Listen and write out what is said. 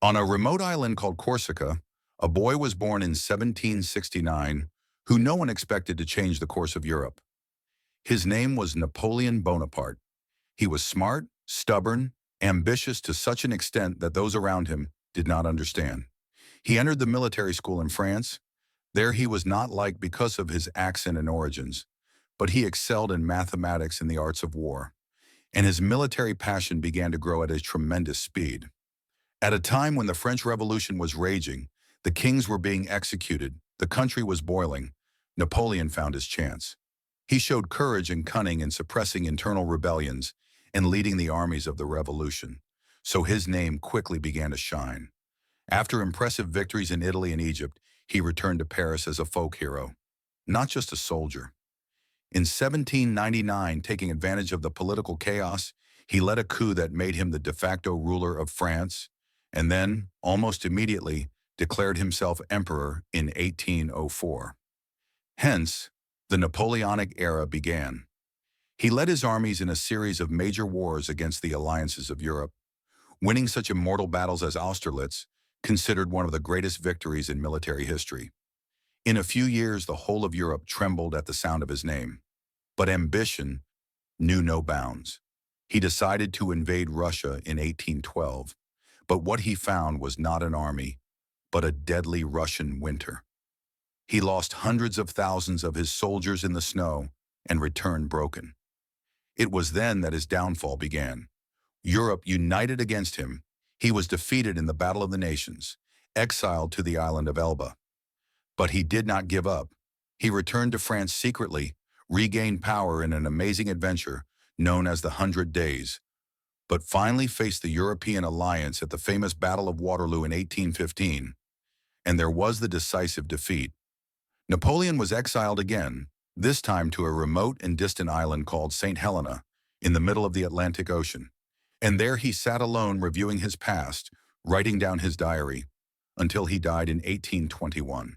On a remote island called Corsica, a boy was born in 1769 who no one expected to change the course of Europe. His name was Napoleon Bonaparte. He was smart, stubborn, ambitious to such an extent that those around him did not understand. He entered the military school in France. There he was not liked because of his accent and origins, but he excelled in mathematics and the arts of war, and his military passion began to grow at a tremendous speed. At a time when the French Revolution was raging, the kings were being executed, the country was boiling, Napoleon found his chance. He showed courage and cunning in suppressing internal rebellions and leading the armies of the revolution, so his name quickly began to shine. After impressive victories in Italy and Egypt, he returned to Paris as a folk hero, not just a soldier. In 1799, taking advantage of the political chaos, he led a coup that made him the de facto ruler of France, and then, almost immediately, declared himself emperor in 1804. Hence, the Napoleonic era began. He led his armies in a series of major wars against the alliances of Europe, winning such immortal battles as Austerlitz, considered one of the greatest victories in military history. In a few years, the whole of Europe trembled at the sound of his name. But ambition knew no bounds. He decided to invade Russia in 1812, but what he found was not an army, but a deadly Russian winter. He lost hundreds of thousands of his soldiers in the snow and returned broken. It was then that his downfall began. Europe united against him. He was defeated in the Battle of the Nations, exiled to the island of Elba. But he did not give up. He returned to France secretly, regained power in an amazing adventure known as the 100 Days, but finally faced the European alliance at the famous Battle of Waterloo in 1815, and there was the decisive defeat. Napoleon was exiled again, this time to a remote and distant island called St. Helena, in the middle of the Atlantic Ocean. And there he sat alone reviewing his past, writing down his diary, until he died in 1821.